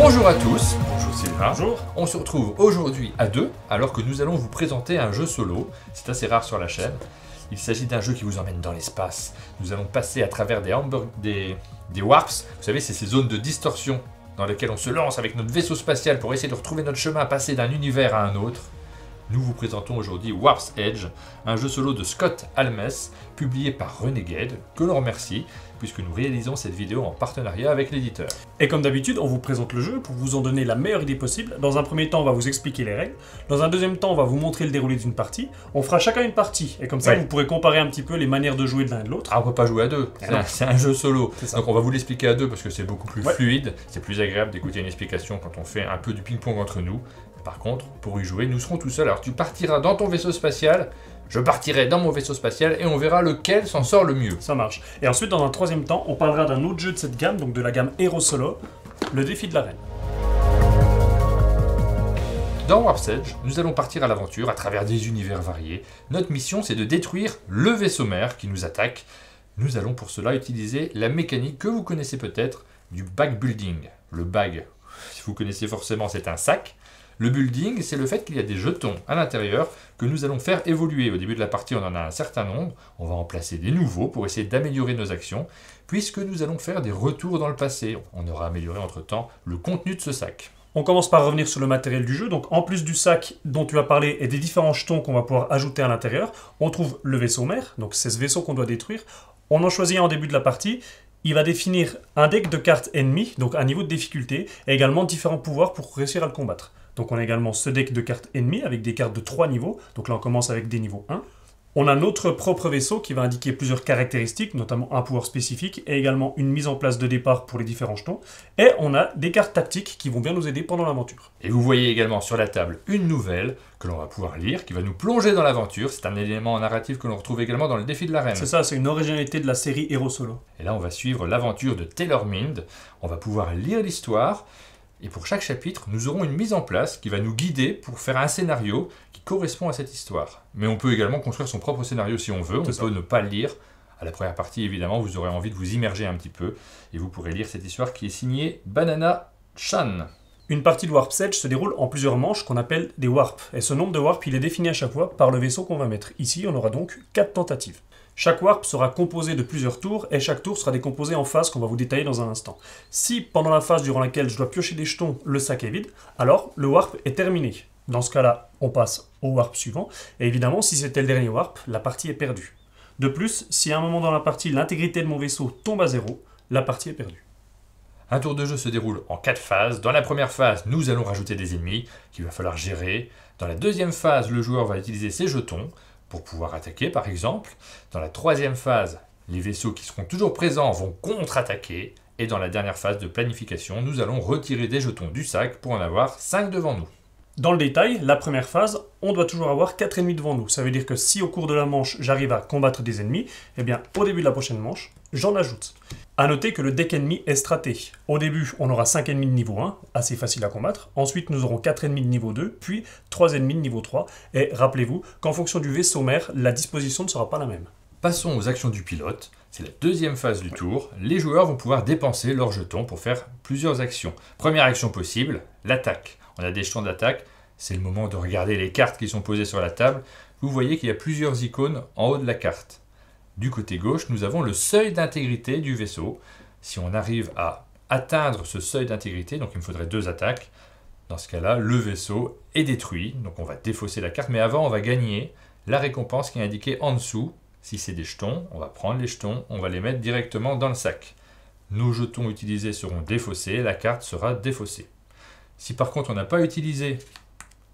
Bonjour à tous, bonjour Sylvain. Bonjour. On se retrouve aujourd'hui à deux, alors que nous allons vous présenter un jeu solo. C'est assez rare sur la chaîne. Il s'agit d'un jeu qui vous emmène dans l'espace. Nous allons passer à travers des warps. Vous savez, c'est ces zones de distorsion dans lesquelles on se lance avec notre vaisseau spatial pour essayer de retrouver notre chemin, passer d'un univers à un autre. Nous vous présentons aujourd'hui Warp's Edge, un jeu solo de Scott Almes, publié par Renegade, que l'on remercie, puisque nous réalisons cette vidéo en partenariat avec l'éditeur. Et comme d'habitude, on vous présente le jeu pour vous en donner la meilleure idée possible. Dans un premier temps, on va vous expliquer les règles. Dans un deuxième temps, on va vous montrer le déroulé d'une partie. On fera chacun une partie, et comme ça, vous pourrez comparer un petit peu les manières de jouer de l'un et de l'autre. Ah, on peut pas jouer à deux, c'est un jeu solo. C'est ça. Donc on va vous l'expliquer à deux parce que c'est beaucoup plus fluide, c'est plus agréable d'écouter une explication quand on fait un peu du ping-pong entre nous. Par contre, pour y jouer, nous serons tout seuls. Alors tu partiras dans ton vaisseau spatial, je partirai dans mon vaisseau spatial et on verra lequel s'en sort le mieux. Ça marche. Et ensuite, dans un troisième temps, on parlera d'un autre jeu de cette gamme, donc de la gamme Hero Solo, le défi de l'arène. Dans Warp's Edge, nous allons partir à l'aventure à travers des univers variés. Notre mission, c'est de détruire le vaisseau mère qui nous attaque. Nous allons pour cela utiliser la mécanique que vous connaissez peut-être du bag building. Le bag, si vous connaissez forcément, c'est un sac. Le building, c'est le fait qu'il y a des jetons à l'intérieur que nous allons faire évoluer. Au début de la partie, on en a un certain nombre. On va en placer des nouveaux pour essayer d'améliorer nos actions, puisque nous allons faire des retours dans le passé. On aura amélioré entre-temps le contenu de ce sac. On commence par revenir sur le matériel du jeu. Donc en plus du sac dont tu as parlé et des différents jetons qu'on va pouvoir ajouter à l'intérieur, on trouve le vaisseau mère. Donc c'est ce vaisseau qu'on doit détruire. On en choisit un en début de la partie. Il va définir un deck de cartes ennemies, donc un niveau de difficulté, et également différents pouvoirs pour réussir à le combattre. Donc on a également ce deck de cartes ennemies avec des cartes de 3 niveaux. Donc là on commence avec des niveaux 1. On a notre propre vaisseau qui va indiquer plusieurs caractéristiques, notamment un pouvoir spécifique et également une mise en place de départ pour les différents jetons. Et on a des cartes tactiques qui vont bien nous aider pendant l'aventure. Et vous voyez également sur la table une nouvelle que l'on va pouvoir lire, qui va nous plonger dans l'aventure. C'est un élément narratif que l'on retrouve également dans le défi de l'arène. C'est ça, c'est une originalité de la série Hero Solo. Et là on va suivre l'aventure de Taylor Mind. On va pouvoir lire l'histoire. Et pour chaque chapitre, nous aurons une mise en place qui va nous guider pour faire un scénario qui correspond à cette histoire. Mais on peut également construire son propre scénario si on veut, on peut ne pas le lire. À la première partie, évidemment, vous aurez envie de vous immerger un petit peu, et vous pourrez lire cette histoire qui est signée Banana Chan. Une partie de Warp's Edge se déroule en plusieurs manches qu'on appelle des warps. Et ce nombre de warps, il est défini à chaque fois par le vaisseau qu'on va mettre. Ici, on aura donc 4 tentatives. Chaque warp sera composé de plusieurs tours, et chaque tour sera décomposé en phases qu'on va vous détailler dans un instant. Si, pendant la phase durant laquelle je dois piocher des jetons, le sac est vide, alors le warp est terminé. Dans ce cas-là, on passe au warp suivant, et évidemment, si c'était le dernier warp, la partie est perdue. De plus, si à un moment dans la partie, l'intégrité de mon vaisseau tombe à 0, la partie est perdue. Un tour de jeu se déroule en 4 phases. Dans la première phase, nous allons rajouter des ennemis qu'il va falloir gérer. Dans la deuxième phase, le joueur va utiliser ses jetons pour pouvoir attaquer par exemple. Dans la troisième phase, les vaisseaux qui seront toujours présents vont contre-attaquer. Et dans la dernière phase de planification, nous allons retirer des jetons du sac pour en avoir 5 devant nous. Dans le détail, la première phase, on doit toujours avoir 4 ennemis devant nous. Ça veut dire que si au cours de la manche, j'arrive à combattre des ennemis, eh bien au début de la prochaine manche, j'en ajoute. A noter que le deck ennemi est straté. Au début, on aura 5 ennemis de niveau 1, assez facile à combattre. Ensuite, nous aurons 4 ennemis de niveau 2, puis 3 ennemis de niveau 3. Et rappelez-vous qu'en fonction du vaisseau mère, la disposition ne sera pas la même. Passons aux actions du pilote. C'est la deuxième phase du tour. Les joueurs vont pouvoir dépenser leurs jetons pour faire plusieurs actions. Première action possible, l'attaque. On a des jetons d'attaque. C'est le moment de regarder les cartes qui sont posées sur la table. Vous voyez qu'il y a plusieurs icônes en haut de la carte. Du côté gauche, nous avons le seuil d'intégrité du vaisseau. Si on arrive à atteindre ce seuil d'intégrité, donc il me faudrait 2 attaques, dans ce cas-là, le vaisseau est détruit. Donc on va défausser la carte, mais avant, on va gagner la récompense qui est indiquée en dessous. Si c'est des jetons, on va prendre les jetons, on va les mettre directement dans le sac. Nos jetons utilisés seront défaussés, la carte sera défaussée. Si par contre on n'a pas utilisé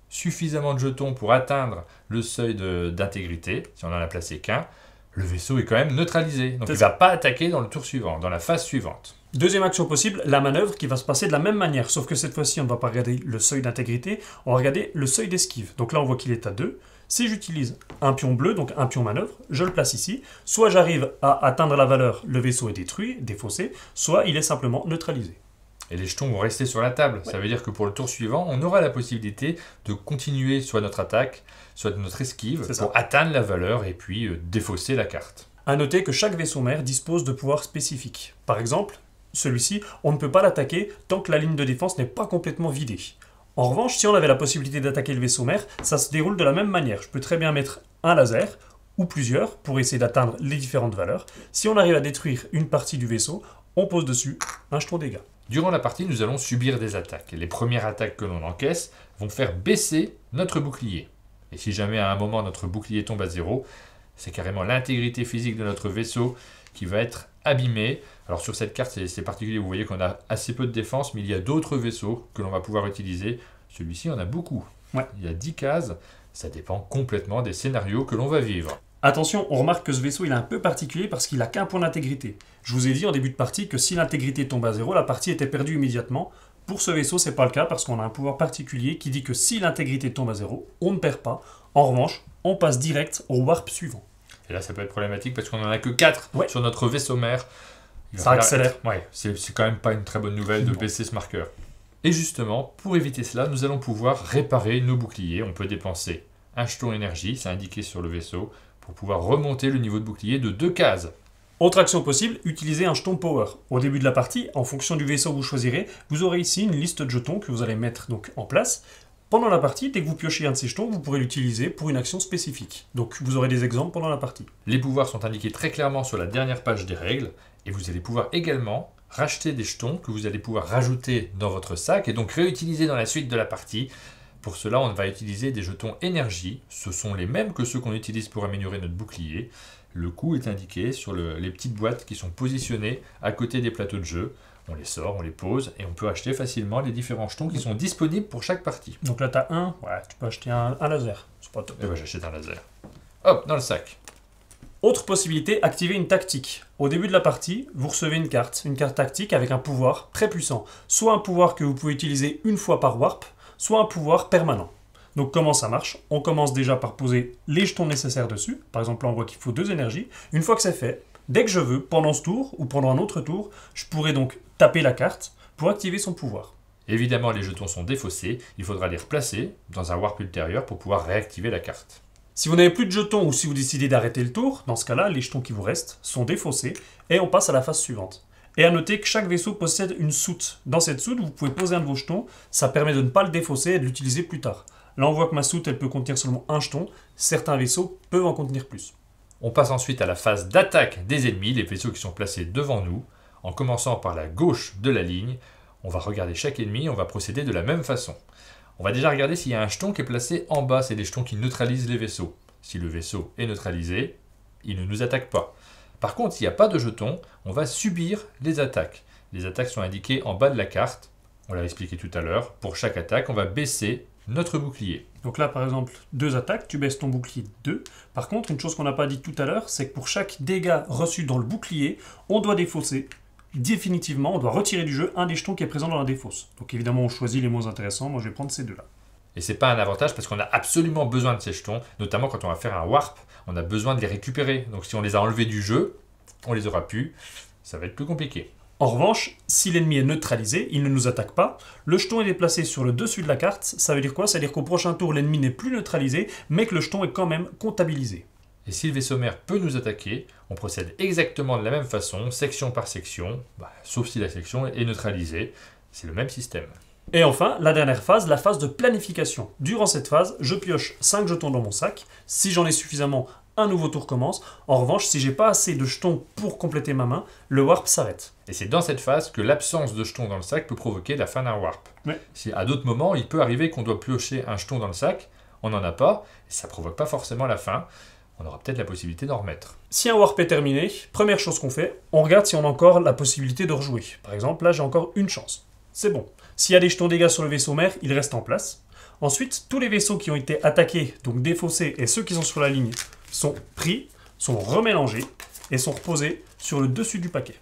suffisamment de jetons pour atteindre le seuil d'intégrité, si on n'en a placé qu'un, le vaisseau est quand même neutralisé. Donc il ne va pas attaquer dans le tour suivant, dans la phase suivante. Deuxième action possible, la manœuvre qui va se passer de la même manière, sauf que cette fois-ci on ne va pas regarder le seuil d'intégrité, on va regarder le seuil d'esquive. Donc là on voit qu'il est à 2. Si j'utilise un pion bleu, donc un pion manœuvre, je le place ici. Soit j'arrive à atteindre la valeur, le vaisseau est détruit, défaussé, soit il est simplement neutralisé. Et les jetons vont rester sur la table. Ça veut dire que pour le tour suivant, on aura la possibilité de continuer soit notre attaque, soit notre esquive, pour atteindre la valeur et puis défausser la carte. A noter que chaque vaisseau mère dispose de pouvoirs spécifiques. Par exemple, celui-ci, on ne peut pas l'attaquer tant que la ligne de défense n'est pas complètement vidée. En revanche, si on avait la possibilité d'attaquer le vaisseau mère, ça se déroule de la même manière. Je peux très bien mettre un laser, ou plusieurs, pour essayer d'atteindre les différentes valeurs. Si on arrive à détruire une partie du vaisseau, on pose dessus un jeton dégâts. Durant la partie, nous allons subir des attaques. Les premières attaques que l'on encaisse vont faire baisser notre bouclier. Et si jamais à un moment notre bouclier tombe à 0, c'est carrément l'intégrité physique de notre vaisseau qui va être abîmée. Alors sur cette carte, c'est particulier, vous voyez qu'on a assez peu de défense, mais il y a d'autres vaisseaux que l'on va pouvoir utiliser. Celui-ci, on a beaucoup. Ouais. Il y a 10 cases, ça dépend complètement des scénarios que l'on va vivre. Attention, on remarque que ce vaisseau il est un peu particulier parce qu'il n'a qu'un point d'intégrité. Je vous ai dit en début de partie que si l'intégrité tombe à 0, la partie était perdue immédiatement. Pour ce vaisseau, c'est pas le cas parce qu'on a un pouvoir particulier qui dit que si l'intégrité tombe à 0, on ne perd pas. En revanche, on passe direct au warp suivant. Et là, ça peut être problématique parce qu'on n'en a que 4 sur notre vaisseau mère. Ça accélère. Ouais, c'est quand même pas une très bonne nouvelle de baisser ce marqueur. Et justement, pour éviter cela, nous allons pouvoir réparer nos boucliers. On peut dépenser un jeton énergie, c'est indiqué sur le vaisseau, pour pouvoir remonter le niveau de bouclier de 2 cases. Autre action possible, utilisez un jeton power. Au début de la partie, en fonction du vaisseau que vous choisirez, vous aurez ici une liste de jetons que vous allez mettre donc en place. Pendant la partie, dès que vous piochez un de ces jetons, vous pourrez l'utiliser pour une action spécifique. Donc vous aurez des exemples pendant la partie. Les pouvoirs sont indiqués très clairement sur la dernière page des règles, et vous allez pouvoir également racheter des jetons que vous allez pouvoir rajouter dans votre sac et donc réutiliser dans la suite de la partie. Pour cela, on va utiliser des jetons énergie. Ce sont les mêmes que ceux qu'on utilise pour améliorer notre bouclier. Le coût est indiqué sur les petites boîtes qui sont positionnées à côté des plateaux de jeu. On les sort, on les pose et on peut acheter facilement les différents jetons qui sont disponibles pour chaque partie. Donc là, tu as un, ouais, tu peux acheter un laser. C'est pas top. Et ben, j'achète un laser. Hop, dans le sac. Autre possibilité, activer une tactique. Au début de la partie, vous recevez une carte tactique avec un pouvoir très puissant. Soit un pouvoir que vous pouvez utiliser une fois par warp, soit un pouvoir permanent. Donc comment ça marche? On commence déjà par poser les jetons nécessaires dessus. Par exemple, là on voit qu'il faut 2 énergies. Une fois que c'est fait, dès que je veux, pendant ce tour ou pendant un autre tour, je pourrais donc taper la carte pour activer son pouvoir. Évidemment, les jetons sont défaussés. Il faudra les replacer dans un warp ultérieur pour pouvoir réactiver la carte. Si vous n'avez plus de jetons ou si vous décidez d'arrêter le tour, dans ce cas-là, les jetons qui vous restent sont défaussés et on passe à la phase suivante. Et à noter que chaque vaisseau possède une soute. Dans cette soute, vous pouvez poser un de vos jetons, ça permet de ne pas le défausser et de l'utiliser plus tard. Là, on voit que ma soute, elle peut contenir seulement un jeton. Certains vaisseaux peuvent en contenir plus. On passe ensuite à la phase d'attaque des ennemis, les vaisseaux qui sont placés devant nous. En commençant par la gauche de la ligne, on va regarder chaque ennemi et on va procéder de la même façon. On va déjà regarder s'il y a un jeton qui est placé en bas, c'est les jetons qui neutralisent les vaisseaux. Si le vaisseau est neutralisé, il ne nous attaque pas. Par contre, s'il n'y a pas de jeton, on va subir les attaques. Les attaques sont indiquées en bas de la carte. On l'a expliqué tout à l'heure. Pour chaque attaque, on va baisser notre bouclier. Donc là, par exemple, 2 attaques, tu baisses ton bouclier de 2. Par contre, une chose qu'on n'a pas dit tout à l'heure, c'est que pour chaque dégât reçu dans le bouclier, on doit défausser. Définitivement, on doit retirer du jeu un des jetons qui est présent dans la défausse. Donc évidemment, on choisit les moins intéressants. Moi, je vais prendre ces deux-là. Et c'est pas un avantage parce qu'on a absolument besoin de ces jetons, notamment quand on va faire un warp, on a besoin de les récupérer. Donc si on les a enlevés du jeu, on les aura plus, ça va être plus compliqué. En revanche, si l'ennemi est neutralisé, il ne nous attaque pas, le jeton est déplacé sur le dessus de la carte. Ça veut dire quoi? Ça veut dire qu'au prochain tour, l'ennemi n'est plus neutralisé, mais que le jeton est quand même comptabilisé. Et si le vaisseau mère peut nous attaquer, on procède exactement de la même façon, section par section, sauf si la section est neutralisée. C'est le même système. Et enfin, la dernière phase, la phase de planification. Durant cette phase, je pioche 5 jetons dans mon sac. Si j'en ai suffisamment, un nouveau tour commence. En revanche, si j'ai pas assez de jetons pour compléter ma main, le warp s'arrête. Et c'est dans cette phase que l'absence de jetons dans le sac peut provoquer la fin d'un warp. Ouais. Si à d'autres moments, il peut arriver qu'on doit piocher un jeton dans le sac, on n'en a pas, et ça provoque pas forcément la fin. On aura peut-être la possibilité d'en remettre. Si un warp est terminé, première chose qu'on fait, on regarde si on a encore la possibilité de rejouer. Par exemple, là j'ai encore une chance. C'est bon. S'il y a des jetons dégâts sur le vaisseau mère, ils restent en place. Ensuite, tous les vaisseaux qui ont été attaqués, donc défaussés, et ceux qui sont sur la ligne, sont pris, sont remélangés, et sont reposés sur le dessus du paquet.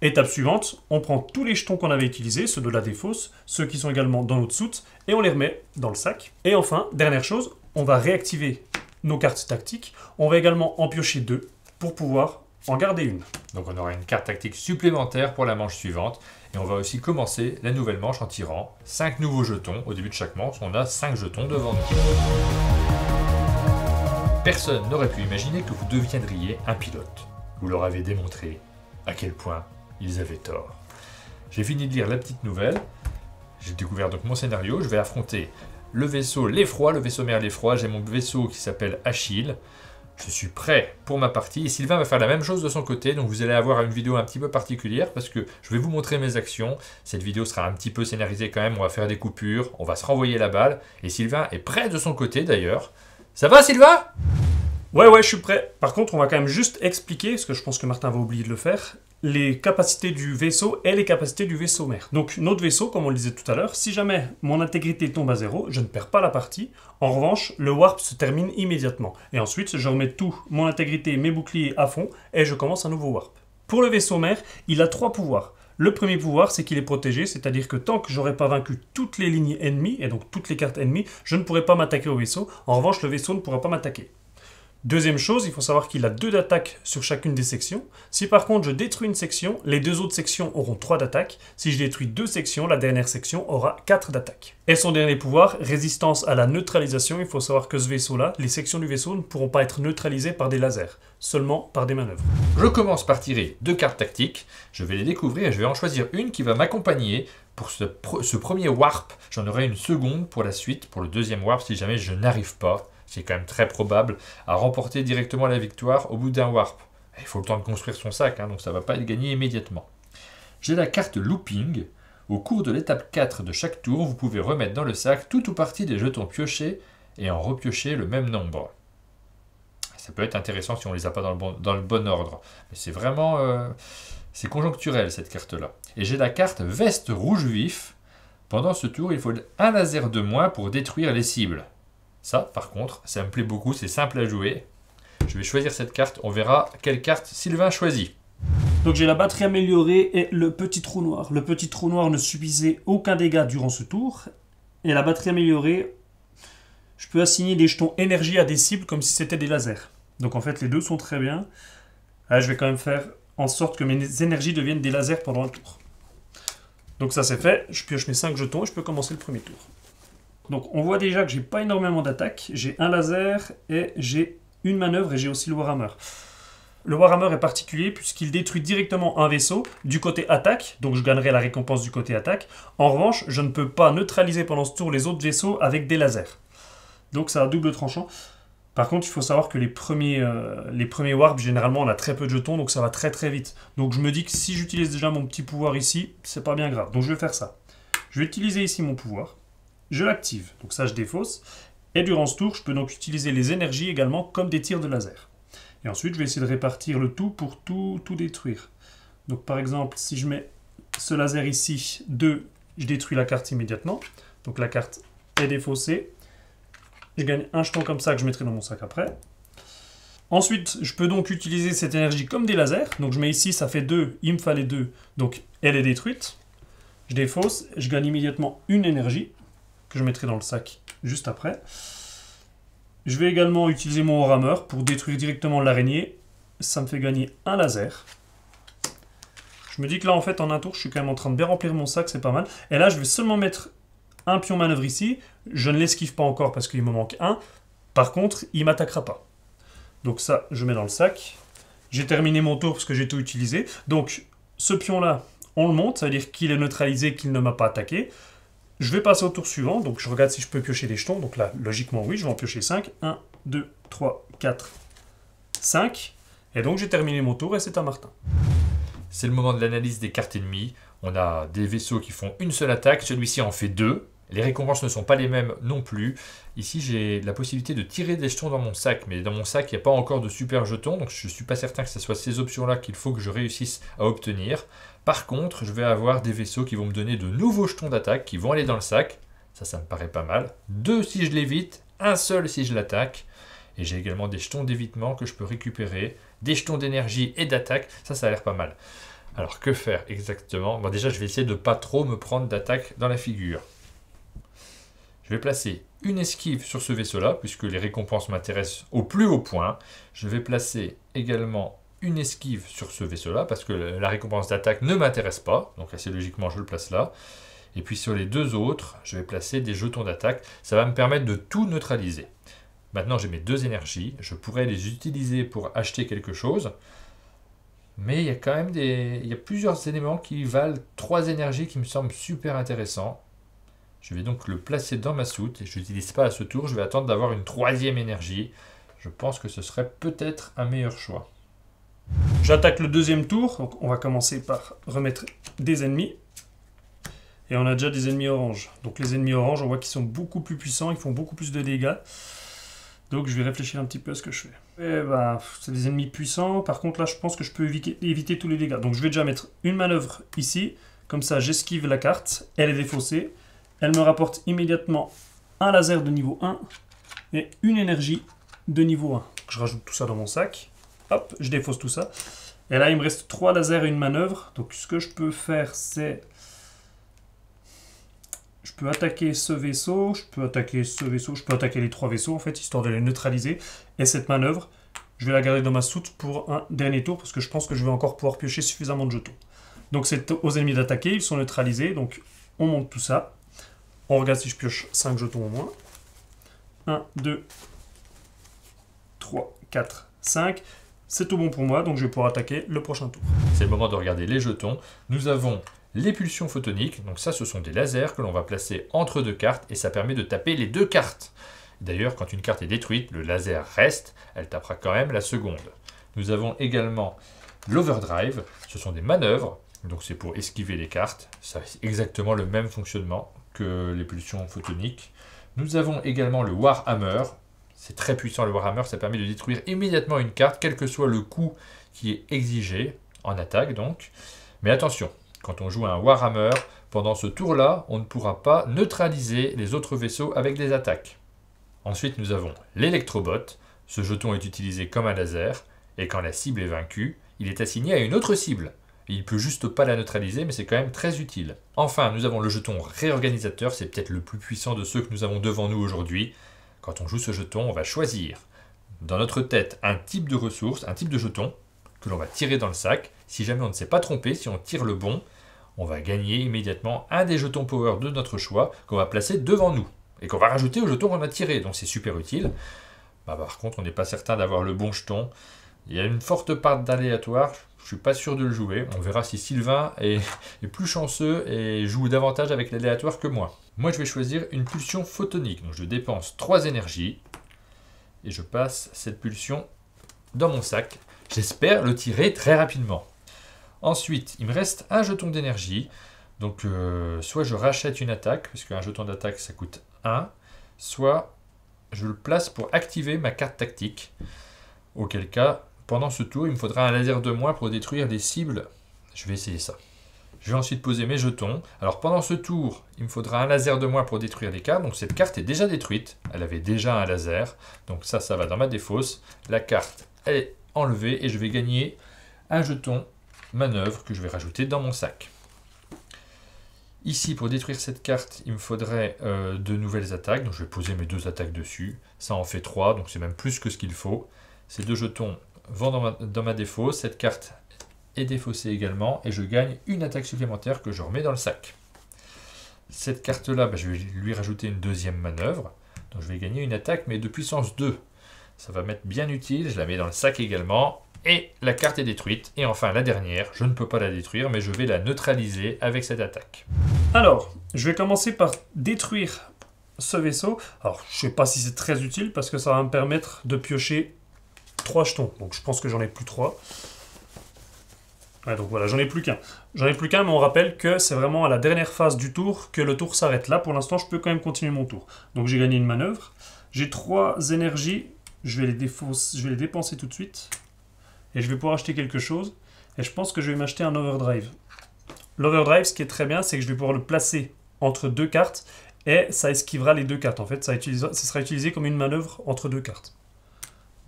Étape suivante, on prend tous les jetons qu'on avait utilisés, ceux de la défausse, ceux qui sont également dans notre soute, et on les remet dans le sac. Et enfin, dernière chose, on va réactiver nos cartes tactiques. On va également en piocher 2 pour pouvoir en garder une. Donc on aura une carte tactique supplémentaire pour la manche suivante. Et on va aussi commencer la nouvelle manche en tirant 5 nouveaux jetons. Au début de chaque manche, on a 5 jetons devant nous. Personne n'aurait pu imaginer que vous deviendriez un pilote. Vous leur avez démontré à quel point Ils avaient tort. J'ai fini de lire la petite nouvelle. J'ai découvert donc mon scénario. Je vais affronter le vaisseau l'effroi, le vaisseau mère l'effroi. J'ai mon vaisseau qui s'appelle Achille. Je suis prêt pour ma partie. Et Sylvain va faire la même chose de son côté. Donc vous allez avoir une vidéo un petit peu particulière parce que je vais vous montrer mes actions. Cette vidéo sera un petit peu scénarisée quand même. On va faire des coupures. On va se renvoyer la balle. Et Sylvain est prêt de son côté d'ailleurs. Ça va Sylvain? Ouais, je suis prêt. Par contre, on va quand même juste expliquer, parce que je pense que Martin va oublier de le faire, les capacités du vaisseau et les capacités du vaisseau mère. Donc, notre vaisseau, comme on le disait tout à l'heure, si jamais mon intégrité tombe à 0, je ne perds pas la partie. En revanche, le warp se termine immédiatement. Et ensuite, je remets tout, mon intégrité, mes boucliers à fond, et je commence un nouveau warp. Pour le vaisseau mère, il a 3 pouvoirs. Le premier pouvoir, c'est qu'il est protégé, c'est-à-dire que tant que j'aurai pas vaincu toutes les lignes ennemies, et donc toutes les cartes ennemies, je ne pourrai pas m'attaquer au vaisseau. En revanche, le vaisseau ne pourra pas m'attaquer. Deuxième chose, il faut savoir qu'il a 2 d'attaque sur chacune des sections. Si par contre je détruis une section, les 2 autres sections auront 3 d'attaque. Si je détruis 2 sections, la dernière section aura 4 d'attaque. Et son dernier pouvoir, résistance à la neutralisation. Il faut savoir que ce vaisseau-là, les sections du vaisseau ne pourront pas être neutralisées par des lasers, seulement par des manœuvres. Je commence par tirer 2 cartes tactiques. Je vais les découvrir et je vais en choisir une qui va m'accompagner pour ce premier warp. J'en aurai une seconde pour la suite, pour le deuxième warp si jamais je n'arrive pas. C'est quand même très probable, à remporter directement la victoire au bout d'un warp. Il faut le temps de construire son sac, donc ça ne va pas être gagné immédiatement. J'ai la carte Looping. Au cours de l'étape 4 de chaque tour, vous pouvez remettre dans le sac tout ou partie des jetons piochés et en repiocher le même nombre. Ça peut être intéressant si on ne les a pas dans le bon ordre. Mais c'est vraiment... c'est conjoncturel cette carte-là. Et j'ai la carte Veste rouge vif. Pendant ce tour, il faut un laser de moins pour détruire les cibles. Ça, par contre, ça me plaît beaucoup, c'est simple à jouer. Je vais choisir cette carte, on verra quelle carte Sylvain choisit. Donc j'ai la batterie améliorée et le petit trou noir. Le petit trou noir ne subissait aucun dégât durant ce tour. Et la batterie améliorée, je peux assigner des jetons énergie à des cibles comme si c'était des lasers. Donc en fait, les deux sont très bien. Là, je vais quand même faire en sorte que mes énergies deviennent des lasers pendant un tour. Donc ça c'est fait, je pioche mes 5 jetons et je peux commencer le premier tour. Donc on voit déjà que j'ai pas énormément d'attaques. J'ai un laser et j'ai une manœuvre et j'ai aussi le Warhammer. Le Warhammer est particulier puisqu'il détruit directement un vaisseau du côté attaque, donc je gagnerai la récompense du côté attaque. En revanche, je ne peux pas neutraliser pendant ce tour les autres vaisseaux avec des lasers. Donc ça a double tranchant. Par contre, il faut savoir que les premiers warps, généralement, on a très peu de jetons, donc ça va très très vite. Donc je me dis que si j'utilise déjà mon petit pouvoir ici, c'est pas bien grave. Donc je vais faire ça. Je vais utiliser ici mon pouvoir. Je l'active, donc ça je défausse. Et durant ce tour, je peux donc utiliser les énergies également comme des tirs de laser. Et ensuite, je vais essayer de répartir le tout pour tout détruire. Donc par exemple, si je mets ce laser ici, 2, je détruis la carte immédiatement. Donc la carte est défaussée. Je gagne un jeton comme ça que je mettrai dans mon sac après. Ensuite, je peux donc utiliser cette énergie comme des lasers. Donc je mets ici, ça fait 2, il me fallait 2. Donc elle est détruite. Je défausse, je gagne immédiatement une énergie que je mettrai dans le sac juste après. Je vais également utiliser mon Warhammer pour détruire directement l'araignée. Ça me fait gagner un laser. Je me dis que là, en fait, en un tour, je suis quand même en train de bien remplir mon sac, c'est pas mal. Et là, je vais seulement mettre un pion manœuvre ici. Je ne l'esquive pas encore parce qu'il me manque un. Par contre, il ne m'attaquera pas. Donc ça, je mets dans le sac. J'ai terminé mon tour parce que j'ai tout utilisé. Donc, ce pion-là, on le monte. Ça veut dire qu'il est neutralisé, qu'il ne m'a pas attaqué. Je vais passer au tour suivant, donc je regarde si je peux piocher des jetons. Donc là, logiquement, oui, je vais en piocher 5. 1, 2, 3, 4, 5. Et donc, j'ai terminé mon tour et c'est à Martin. C'est le moment de l'analyse des cartes ennemies. On a des vaisseaux qui font une seule attaque, celui-ci en fait 2. Les récompenses ne sont pas les mêmes non plus. Ici, j'ai la possibilité de tirer des jetons dans mon sac, mais dans mon sac, il n'y a pas encore de super jetons, donc je ne suis pas certain que ce soit ces options-là qu'il faut que je réussisse à obtenir. Par contre, je vais avoir des vaisseaux qui vont me donner de nouveaux jetons d'attaque qui vont aller dans le sac. Ça me paraît pas mal. 2 si je l'évite, un seul si je l'attaque. Et j'ai également des jetons d'évitement que je peux récupérer, des jetons d'énergie et d'attaque. Ça a l'air pas mal. Alors, que faire exactement? Bon, déjà, je vais essayer de ne pas trop me prendre d'attaque dans la figure. Je vais placer une esquive sur ce vaisseau-là, puisque les récompenses m'intéressent au plus haut point. Je vais placer également une esquive sur ce vaisseau-là, parce que la récompense d'attaque ne m'intéresse pas. Donc assez logiquement, je le place là. Et puis sur les deux autres, je vais placer des jetons d'attaque. Ça va me permettre de tout neutraliser. Maintenant, j'ai mes 2 énergies. Je pourrais les utiliser pour acheter quelque chose. Mais il y a quand même il y a plusieurs éléments qui valent 3 énergies qui me semblent super intéressants. Je vais donc le placer dans ma soute et je n'utilise pas à ce tour. Je vais attendre d'avoir une 3e énergie. Je pense que ce serait peut-être un meilleur choix. J'attaque le 2e tour, donc on va commencer par remettre des ennemis. Et on a déjà des ennemis orange. Donc les ennemis orange, on voit qu'ils sont beaucoup plus puissants, ils font beaucoup plus de dégâts. Donc je vais réfléchir un petit peu à ce que je fais. Et ben, c'est des ennemis puissants, par contre là je pense que je peux éviter tous les dégâts. Donc je vais déjà mettre une manœuvre ici, comme ça j'esquive la carte, elle est défaussée. Elle me rapporte immédiatement un laser de niveau 1 et une énergie de niveau 1. Je rajoute tout ça dans mon sac. Hop, je défausse tout ça. Et là, il me reste 3 lasers et une manœuvre. Donc, ce que je peux faire, c'est... Je peux attaquer ce vaisseau, je peux attaquer ce vaisseau, je peux attaquer les 3 vaisseaux, en fait, histoire de les neutraliser. Et cette manœuvre, je vais la garder dans ma soute pour un dernier tour, parce que je pense que je vais encore pouvoir piocher suffisamment de jetons. Donc, c'est aux ennemis d'attaquer, ils sont neutralisés. Donc, on monte tout ça. On regarde si je pioche 5 jetons au moins. 1, 2, 3, 4, 5. C'est tout bon pour moi, donc je vais pouvoir attaquer le prochain tour. C'est le moment de regarder les jetons. Nous avons les pulsions photoniques. Donc ça, ce sont des lasers que l'on va placer entre 2 cartes et ça permet de taper les 2 cartes. D'ailleurs, quand une carte est détruite, le laser reste. Elle tapera quand même la seconde. Nous avons également l'overdrive. Ce sont des manœuvres. Donc c'est pour esquiver les cartes. Ça a exactement le même fonctionnement que les pulsions photoniques. Nous avons également le Warhammer. C'est très puissant le Warhammer, ça permet de détruire immédiatement une carte, quel que soit le coût qui est exigé, en attaque donc. Mais attention, quand on joue un Warhammer, pendant ce tour-là, on ne pourra pas neutraliser les autres vaisseaux avec des attaques. Ensuite, nous avons l'Electrobot. Ce jeton est utilisé comme un laser, et quand la cible est vaincue, il est assigné à une autre cible. Il ne peut juste pas la neutraliser, mais c'est quand même très utile. Enfin, nous avons le jeton réorganisateur, c'est peut-être le plus puissant de ceux que nous avons devant nous aujourd'hui. Quand on joue ce jeton, on va choisir dans notre tête un type de ressource, un type de jeton, que l'on va tirer dans le sac. Si jamais on ne s'est pas trompé, si on tire le bon, on va gagner immédiatement un des jetons power de notre choix qu'on va placer devant nous et qu'on va rajouter au jeton qu'on a tiré. Donc c'est super utile. Par contre, on n'est pas certain d'avoir le bon jeton. Il y a une forte part d'aléatoire. Je ne suis pas sûr de le jouer. On verra si Sylvain est plus chanceux et joue davantage avec l'aléatoire que moi. Moi, je vais choisir une pulsion photonique. Donc, je dépense 3 énergies et je passe cette pulsion dans mon sac. J'espère le tirer très rapidement. Ensuite, il me reste un jeton d'énergie. Donc, soit je rachète une attaque, parce qu'un jeton d'attaque, ça coûte 1. Soit je le place pour activer ma carte tactique. Auquel cas, pendant ce tour, il me faudra un laser de moins pour détruire des cibles. Je vais essayer ça. Je vais ensuite poser mes jetons. Alors pendant ce tour, il me faudra un laser de moins pour détruire des cartes. Donc cette carte est déjà détruite. Elle avait déjà un laser. Donc ça va dans ma défausse. La carte est enlevée et je vais gagner un jeton manœuvre que je vais rajouter dans mon sac. Ici, pour détruire cette carte, il me faudrait de nouvelles attaques. Donc je vais poser mes 2 attaques dessus. Ça en fait 3, donc c'est même plus que ce qu'il faut. Ces 2 jetons vont dans ma défausse. Cette carte est défaussée également. Et je gagne une attaque supplémentaire que je remets dans le sac. Cette carte-là, je vais lui rajouter une 2e manœuvre. Donc je vais gagner une attaque, mais de puissance 2. Ça va m'être bien utile. Je la mets dans le sac également. Et la carte est détruite. Et enfin, la dernière, je ne peux pas la détruire, mais je vais la neutraliser avec cette attaque. Alors, je vais commencer par détruire ce vaisseau. Alors, je ne sais pas si c'est très utile, parce que ça va me permettre de piocher 3 jetons. Donc, je pense que j'en ai plus 3. Ouais, donc voilà, j'en ai plus qu'un. J'en ai plus qu'un, mais on rappelle que c'est vraiment à la dernière phase du tour que le tour s'arrête. Là, pour l'instant, je peux quand même continuer mon tour. Donc, j'ai gagné une manœuvre. J'ai 3 énergies. Je vais les dépenser tout de suite. Et je vais pouvoir acheter quelque chose. Et je pense que je vais m'acheter un overdrive. L'overdrive, ce qui est très bien, c'est que je vais pouvoir le placer entre 2 cartes. Et ça esquivera les 2 cartes. En fait, ça sera utilisé comme une manœuvre entre 2 cartes.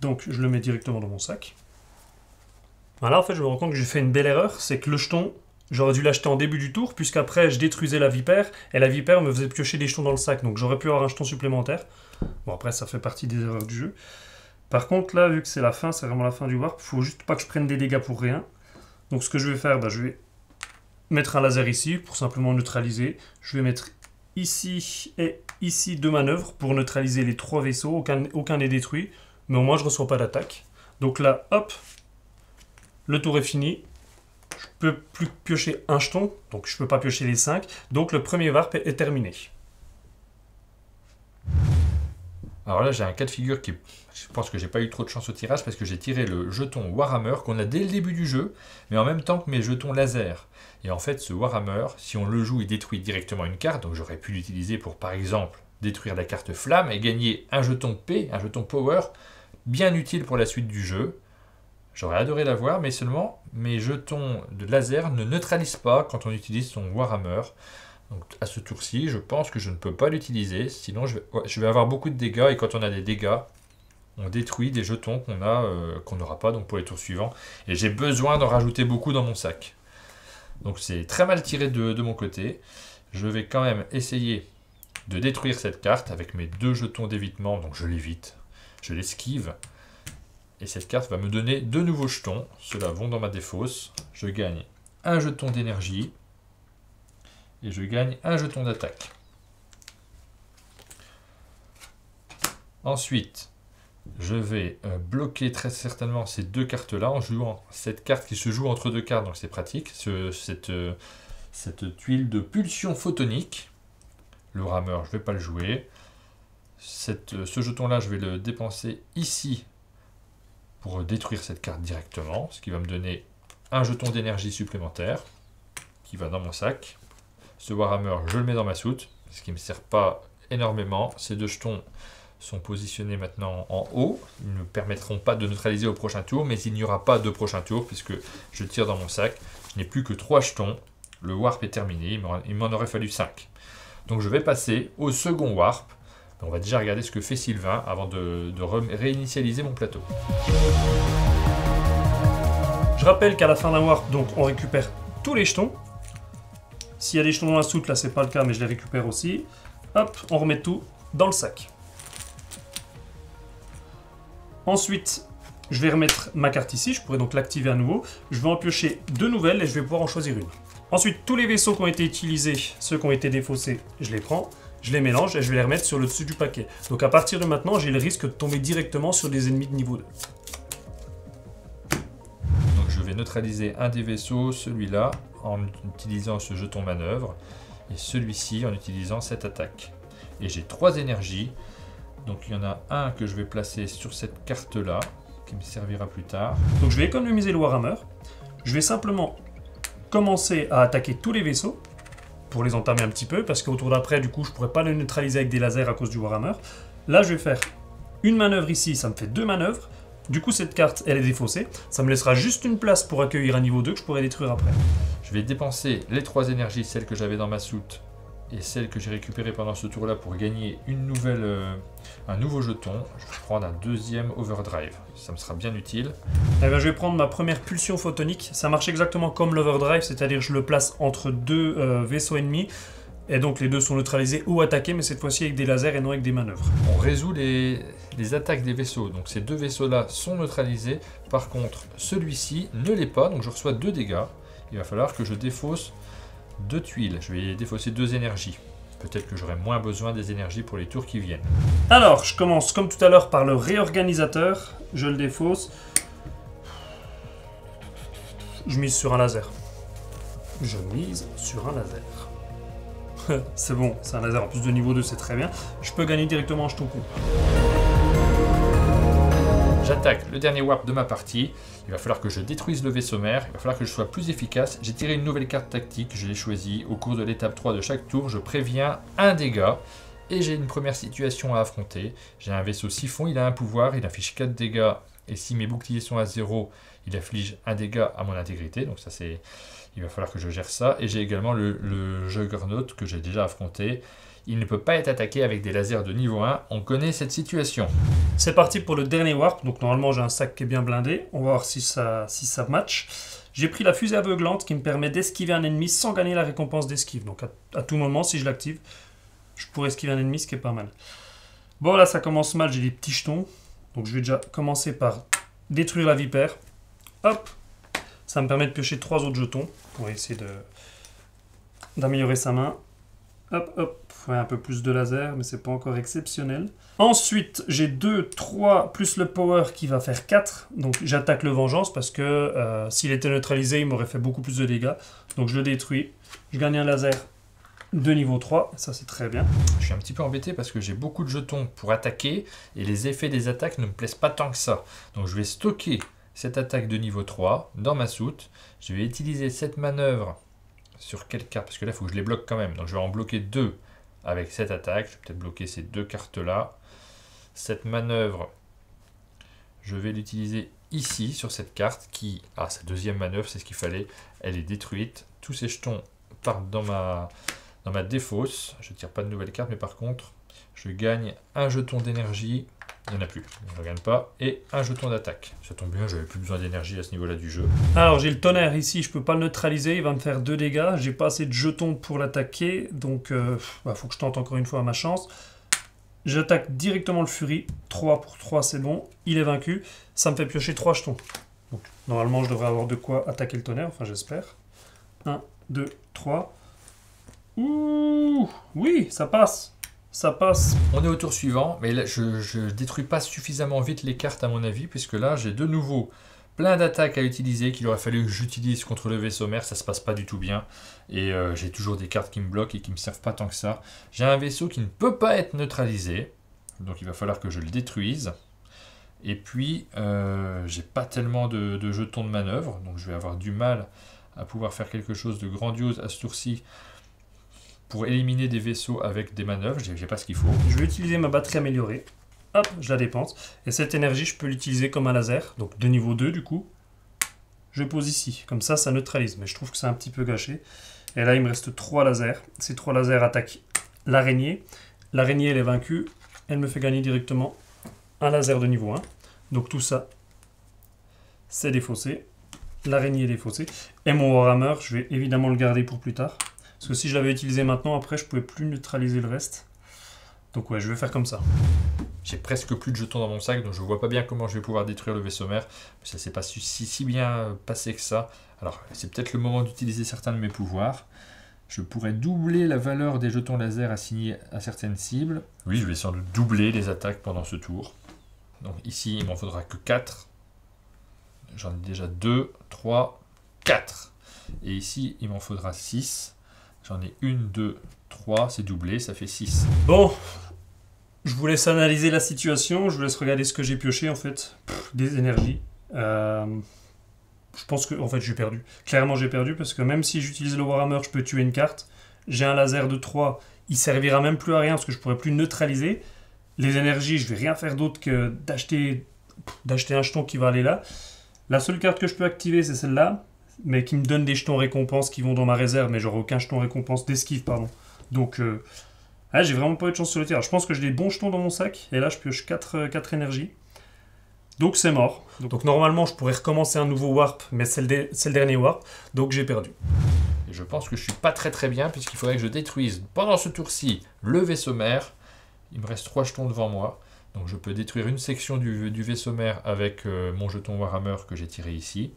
Donc, je le mets directement dans mon sac. Voilà, en fait, je me rends compte que j'ai fait une belle erreur. C'est que le jeton, j'aurais dû l'acheter en début du tour, puisqu'après, je détruisais la vipère. Et la vipère me faisait piocher des jetons dans le sac. Donc, j'aurais pu avoir un jeton supplémentaire. Bon, après, ça fait partie des erreurs du jeu. Par contre, là, vu que c'est la fin, c'est vraiment la fin du warp, il faut juste pas que je prenne des dégâts pour rien. Donc, ce que je vais faire, je vais mettre un laser ici pour simplement neutraliser. Je vais mettre ici et ici 2 manœuvres pour neutraliser les 3 vaisseaux. Aucun n'est détruit, mais au moins, je ne reçois pas d'attaque. Donc là, hop, Le tour est fini. Je peux plus piocher un jeton, donc je peux pas piocher les 5. Donc le premier warp est terminé. Alors là, j'ai un cas de figure qui... Je pense que j'ai pas eu trop de chance au tirage parce que j'ai tiré le jeton Warhammer qu'on a dès le début du jeu, mais en même temps que mes jetons laser. Et en fait, ce Warhammer, si on le joue, il détruit directement une carte, donc j'aurais pu l'utiliser pour, par exemple, détruire la carte Flamme et gagner un jeton P, un jeton Power, bien utile pour la suite du jeu. J'aurais adoré l'avoir, mais seulement mes jetons de laser ne neutralisent pas quand on utilise son Warhammer. Donc à ce tour-ci, je pense que je ne peux pas l'utiliser, sinon je vais avoir beaucoup de dégâts, et quand on a des dégâts, on détruit des jetons qu'on n'aura pas donc pour les tours suivants. Et j'ai besoin d'en rajouter beaucoup dans mon sac. Donc c'est très mal tiré de mon côté. Je vais quand même essayer de détruire cette carte avec mes 2 jetons d'évitement, donc je l'évite, je l'esquive. Et cette carte va me donner 2 nouveaux jetons. Ceux-là vont dans ma défausse. Je gagne un jeton d'énergie. Et je gagne un jeton d'attaque. Ensuite, je vais bloquer très certainement ces 2 cartes-là en jouant cette carte qui se joue entre 2 cartes, donc c'est pratique. Cette tuile de pulsion photonique. Le rameur, je ne vais pas le jouer. Ce jeton-là, je vais le dépenser ici pour détruire cette carte directement, ce qui va me donner un jeton d'énergie supplémentaire qui va dans mon sac. Ce Warhammer, je le mets dans ma soute, ce qui ne me sert pas énormément. Ces 2 jetons sont positionnés maintenant en haut. Ils ne me permettront pas de neutraliser au prochain tour, mais il n'y aura pas de prochain tour puisque je tire dans mon sac. Je n'ai plus que 3 jetons. Le warp est terminé, il m'en aurait fallu 5. Donc je vais passer au second warp. On va déjà regarder ce que fait Sylvain avant de réinitialiser mon plateau. Je rappelle qu'à la fin d'un warp, donc, on récupère tous les jetons. S'il y a des jetons dans la soute, là c'est pas le cas, mais je les récupère aussi. Hop, on remet tout dans le sac. Ensuite, je vais remettre ma carte ici, je pourrais donc l'activer à nouveau. Je vais en piocher 2 nouvelles et je vais pouvoir en choisir une. Ensuite, tous les vaisseaux qui ont été utilisés, ceux qui ont été défaussés, je les prends, je les mélange et je vais les remettre sur le dessus du paquet. Donc à partir de maintenant, j'ai le risque de tomber directement sur des ennemis de niveau 2. Donc je vais neutraliser un des vaisseaux, celui-là, en utilisant ce jeton manœuvre, et celui-ci en utilisant cette attaque. Et j'ai 3 énergies, donc il y en a un que je vais placer sur cette carte-là, qui me servira plus tard. Donc je vais économiser le Warhammer, je vais simplement commencer à attaquer tous les vaisseaux, pour les entamer un petit peu, parce qu'au tour d'après, du coup, je pourrais pas les neutraliser avec des lasers à cause du Warhammer. Là, je vais faire une manœuvre ici, ça me fait 2 manœuvres. Du coup, cette carte, elle est défaussée. Ça me laissera juste une place pour accueillir un niveau 2 que je pourrais détruire après. Je vais dépenser les 3 énergies, celles que j'avais dans ma soute, et celles que j'ai récupérées pendant ce tour-là pour gagner un nouveau jeton. Je vais prendre un 2e overdrive. Ça me sera bien utile. Eh bien, je vais prendre ma première pulsion photonique. Ça marche exactement comme l'overdrive, c'est-à-dire je le place entre 2 vaisseaux ennemis. Et donc les 2 sont neutralisés ou attaqués, mais cette fois-ci avec des lasers et non avec des manœuvres. On résout les attaques des vaisseaux. Donc ces 2 vaisseaux-là sont neutralisés. Par contre, celui-ci ne l'est pas, donc je reçois 2 dégâts. Il va falloir que je défausse 2 tuiles. Je vais défausser 2 énergies. Peut-être que j'aurai moins besoin des énergies pour les tours qui viennent. Alors, je commence comme tout à l'heure par le réorganisateur. Je le défausse. Je mise sur un laser. Je mise sur un laser. C'est bon, c'est un laser en plus de niveau 2, c'est très bien. Je peux gagner directement en jeton coup. J'attaque le dernier warp de ma partie. Il va falloir que je détruise le vaisseau mère. Il va falloir que je sois plus efficace. J'ai tiré une nouvelle carte tactique. Je l'ai choisie. Au cours de l'étape 3 de chaque tour, je préviens un dégât. Et j'ai une première situation à affronter. J'ai un vaisseau siphon. Il a un pouvoir. Il affiche 4 dégâts. Et si mes boucliers sont à 0, il afflige un dégât à mon intégrité. Donc ça c'est... Il va falloir que je gère ça. Et j'ai également le Juggernaut que j'ai déjà affronté. Il ne peut pas être attaqué avec des lasers de niveau 1. On connaît cette situation. C'est parti pour le dernier warp. Donc normalement j'ai un sac qui est bien blindé. On va voir si ça match. J'ai pris la fusée aveuglante qui me permet d'esquiver un ennemi sans gagner la récompense d'esquive. Donc à tout moment, si je l'active, je pourrais esquiver un ennemi, ce qui est pas mal. Bon là ça commence mal, j'ai des petits jetons. Donc je vais déjà commencer par détruire la vipère. Hop. Ça me permet de piocher 3 autres jetons pour essayer d'améliorer sa main. Hop, hop. Ouais, un peu plus de laser, mais c'est pas encore exceptionnel. Ensuite, j'ai 2, 3, plus le power qui va faire 4. Donc j'attaque le vengeance parce que s'il était neutralisé, il m'aurait fait beaucoup plus de dégâts. Donc je le détruis. Je gagne un laser de niveau 3. Ça, c'est très bien. Je suis un petit peu embêté parce que j'ai beaucoup de jetons pour attaquer et les effets des attaques ne me plaisent pas tant que ça. Donc je vais stocker cette attaque de niveau 3 dans ma soute. Je vais utiliser cette manœuvre sur quelle carte? Parce que là, il faut que je les bloque quand même. Donc je vais en bloquer 2 avec cette attaque. Je vais peut-être bloquer ces 2 cartes-là. Cette manœuvre, je vais l'utiliser ici, sur cette carte qui... Ah, sa deuxième manœuvre, c'est ce qu'il fallait. Elle est détruite. Tous ces jetons partent dans ma défausse. Je ne tire pas de nouvelles cartes, mais par contre, je gagne un jeton d'énergie. Il n'y en a plus, je ne gagne pas. Et un jeton d'attaque. Ça tombe bien, j'avais plus besoin d'énergie à ce niveau-là du jeu. Alors j'ai le tonnerre ici, je peux pas le neutraliser, il va me faire 2 dégâts. J'ai pas assez de jetons pour l'attaquer, donc faut que je tente encore une fois ma chance. J'attaque directement le Fury. 3 pour 3, c'est bon. Il est vaincu. Ça me fait piocher 3 jetons. Donc normalement, je devrais avoir de quoi attaquer le tonnerre, enfin j'espère. 1, 2, 3. Ouh, oui, ça passe. Ça passe. On est au tour suivant, mais là, je ne détruis pas suffisamment vite les cartes à mon avis, puisque là j'ai de nouveau plein d'attaques à utiliser qu'il aurait fallu que j'utilise contre le vaisseau mère, ça se passe pas du tout bien. Et j'ai toujours des cartes qui me bloquent et qui me servent pas tant que ça. J'ai un vaisseau qui ne peut pas être neutralisé, donc il va falloir que je le détruise. Et puis j'ai pas tellement de jetons de manœuvre, donc je vais avoir du mal à pouvoir faire quelque chose de grandiose à ce tour-ci. Pour éliminer des vaisseaux avec des manœuvres, j'ai pas ce qu'il faut. Je vais utiliser ma batterie améliorée. Hop, je la dépense. Et cette énergie, je peux l'utiliser comme un laser. Donc de niveau 2 du coup. Je pose ici. Comme ça neutralise. Mais je trouve que c'est un petit peu gâché. Et là, il me reste 3 lasers. Ces 3 lasers attaquent l'araignée. L'araignée, elle est vaincue. Elle me fait gagner directement un laser de niveau 1. Donc tout ça, c'est défaussé. L'araignée est défaussée. Et mon Warhammer, je vais évidemment le garder pour plus tard. Parce que si je l'avais utilisé maintenant, après, je pouvais plus neutraliser le reste. Donc ouais, je vais faire comme ça. J'ai presque plus de jetons dans mon sac, donc je vois pas bien comment je vais pouvoir détruire le vaisseau mère. Ça s'est pas si bien passé que ça. Alors, c'est peut-être le moment d'utiliser certains de mes pouvoirs. Je pourrais doubler la valeur des jetons laser assignés à certaines cibles. Oui, je vais sans doute doubler les attaques pendant ce tour. Donc ici, il m'en faudra que 4. J'en ai déjà 2, 3, 4. Et ici, il m'en faudra 6. J'en ai 1, 2, 3, c'est doublé, ça fait 6. Bon, je vous laisse analyser la situation, je vous laisse regarder ce que j'ai pioché en fait. Des énergies. Je pense que en fait j'ai perdu. Clairement j'ai perdu parce que même si j'utilise le Warhammer, je peux tuer une carte. J'ai un laser de 3, il servira même plus à rien parce que je pourrais plus neutraliser. Les énergies, je vais rien faire d'autre que d'acheter un jeton qui va aller là. La seule carte que je peux activer, c'est celle-là, mais qui me donne des jetons récompenses qui vont dans ma réserve, mais j'aurai aucun jeton récompense d'esquive, pardon. Donc, j'ai vraiment pas eu de chance sur le tir. Je pense que j'ai des bons jetons dans mon sac, et là, je pioche 4 énergies. Donc, c'est mort. Donc, normalement, je pourrais recommencer un nouveau warp, mais c'est le dernier warp, donc j'ai perdu. Et je pense que je suis pas très bien, puisqu'il faudrait que je détruise, pendant ce tour-ci, le vaisseau mère. Il me reste 3 jetons devant moi. Donc, je peux détruire une section du vaisseau mère avec mon jeton Warhammer que j'ai tiré ici.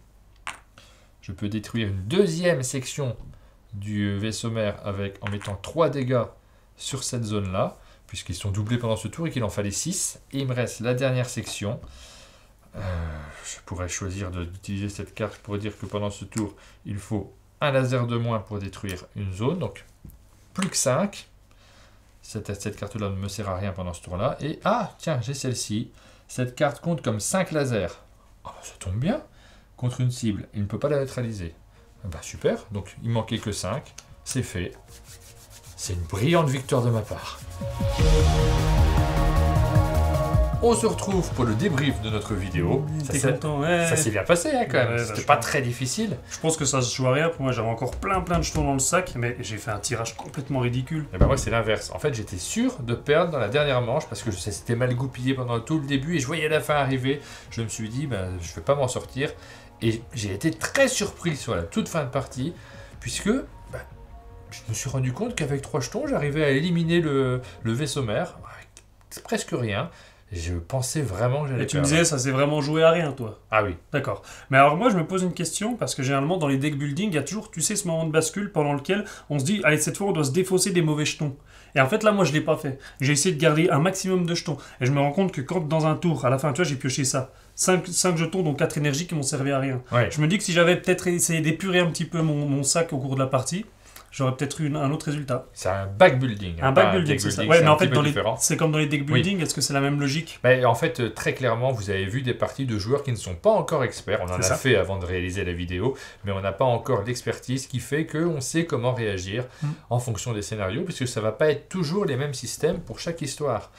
Je peux détruire une deuxième section du vaisseau mère en mettant 3 dégâts sur cette zone-là, puisqu'ils sont doublés pendant ce tour et qu'il en fallait 6. Et il me reste la dernière section. Je pourrais choisir d'utiliser cette carte pour dire que pendant ce tour, il faut un laser de moins pour détruire une zone. Donc, plus que 5. Cette carte-là ne me sert à rien pendant ce tour-là. Et, tiens, j'ai celle-ci. Cette carte compte comme 5 lasers. Oh, ça tombe bien. Contre une cible, il ne peut pas la neutraliser. Super, donc il manquait que 5, c'est fait. C'est une brillante victoire de ma part. On se retrouve pour le débrief de notre vidéo. Ça s'est bien passé quand même, c'était pas très difficile. Je pense que ça se joue à rien, pour moi j'avais encore plein de jetons dans le sac, mais j'ai fait un tirage complètement ridicule. Et moi c'est l'inverse, en fait j'étais sûr de perdre dans la dernière manche parce que ça s'était mal goupillé pendant tout le début et je voyais la fin arriver. Je me suis dit, je vais pas m'en sortir. Et j'ai été très surpris sur la toute fin de partie, puisque je me suis rendu compte qu'avec 3 jetons, j'arrivais à éliminer le vaisseau mère, avec presque rien. Je pensais vraiment que j'allais Et tu me perdre. disais, ça s'est vraiment joué à rien, toi. Ah oui. D'accord. Mais alors moi, je me pose une question, parce que généralement, dans les deck building, il y a toujours, tu sais, ce moment de bascule pendant lequel on se dit, allez, cette fois, on doit se défausser des mauvais jetons. Et en fait, là, moi, je l'ai pas fait. J'ai essayé de garder un maximum de jetons. Et je me rends compte que quand, dans un tour, à la fin, tu vois, j'ai pioché ça. 5 jetons, donc 4 énergies qui m'ont servi à rien. Ouais. Je me dis que si j'avais peut-être essayé d'épurer un petit peu mon sac au cours de la partie, j'aurais peut-être eu un autre résultat. C'est un back building. Un pas back building, deck c'est ça. building, Ouais, c'est mais un en fait, petit peu différent. c'est comme dans les deck building, est-ce que c'est la même logique? En fait, très clairement, vous avez vu des parties de joueurs qui ne sont pas encore experts. On en a C'est ça. fait avant de réaliser la vidéo, mais on n'a pas encore l'expertise qui fait qu'on sait comment réagir en fonction des scénarios, puisque ça ne va pas être toujours les mêmes systèmes pour chaque histoire.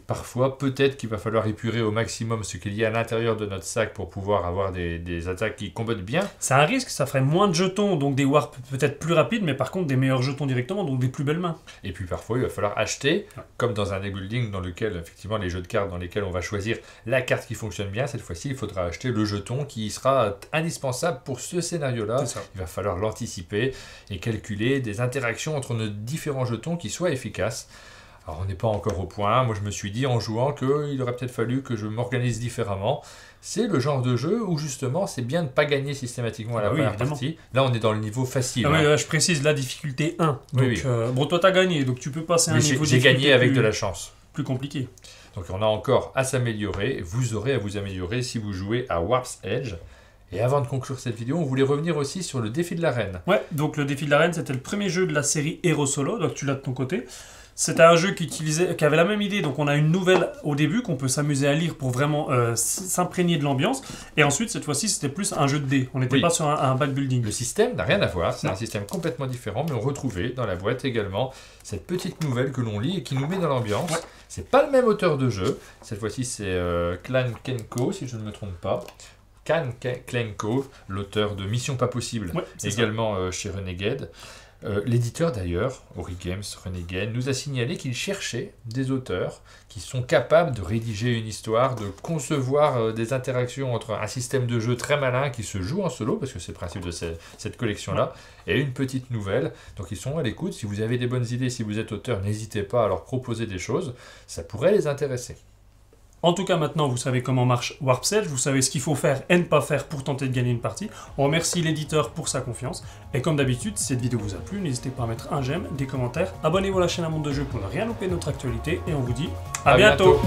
Parfois, peut-être qu'il va falloir épurer au maximum ce qu'il y a à l'intérieur de notre sac pour pouvoir avoir des attaques qui combattent bien. C'est un risque, ça ferait moins de jetons, donc des warps peut-être plus rapides, mais par contre des meilleurs jetons directement, donc des plus belles mains. Et puis parfois, il va falloir acheter, comme dans un deck building dans lequel, effectivement, les jeux de cartes dans lesquels on va choisir la carte qui fonctionne bien, cette fois-ci, il faudra acheter le jeton qui sera indispensable pour ce scénario-là. C'est ça. Il va falloir l'anticiper et calculer des interactions entre nos différents jetons qui soient efficaces. Alors, on n'est pas encore au point. Moi, je me suis dit en jouant qu'il aurait peut-être fallu que je m'organise différemment. C'est le genre de jeu où, justement, c'est bien de ne pas gagner systématiquement à la première partie. Là, on est dans le niveau facile. Ah oui, je précise la difficulté 1. Donc, Oui. bon, toi, t'as gagné, donc tu peux passer à un niveau J'ai gagné difficulté avec de la chance. plus compliqué. Donc, on a encore à s'améliorer. Vous aurez à vous améliorer si vous jouez à Warp's Edge. Et avant de conclure cette vidéo, on voulait revenir aussi sur le défi de l'arène. Ouais, donc le défi de l'arène, c'était le premier jeu de la série Hero Solo, donc tu l'as de ton côté. C'était un jeu qui avait la même idée, donc on a une nouvelle au début qu'on peut s'amuser à lire pour vraiment s'imprégner de l'ambiance. Et ensuite, cette fois-ci, c'était plus un jeu de dés. On n'était pas sur un back building. Le système n'a rien à voir, c'est un système complètement différent, mais on retrouvait dans la boîte également cette petite nouvelle que l'on lit et qui nous met dans l'ambiance. Ouais. C'est pas le même auteur de jeu, cette fois-ci c'est Clan Kenko, si je ne me trompe pas. Can Klenko, l'auteur de Mission Pas Possible, également chez Renegade. L'éditeur d'ailleurs, Ori Games Renegade, nous a signalé qu'il cherchait des auteurs qui sont capables de rédiger une histoire, de concevoir des interactions entre un système de jeu très malin qui se joue en solo, parce que c'est le principe de cette collection-là, et une petite nouvelle. Donc ils sont à l'écoute. Si vous avez des bonnes idées, si vous êtes auteur, n'hésitez pas à leur proposer des choses, ça pourrait les intéresser. En tout cas, maintenant, vous savez comment marche Warp's Edge, vous savez ce qu'il faut faire et ne pas faire pour tenter de gagner une partie. On remercie l'éditeur pour sa confiance. Et comme d'habitude, si cette vidéo vous a plu, n'hésitez pas à mettre un j'aime, des commentaires, abonnez-vous à la chaîne Un Monde de Jeu pour ne rien louper de notre actualité, et on vous dit à bientôt.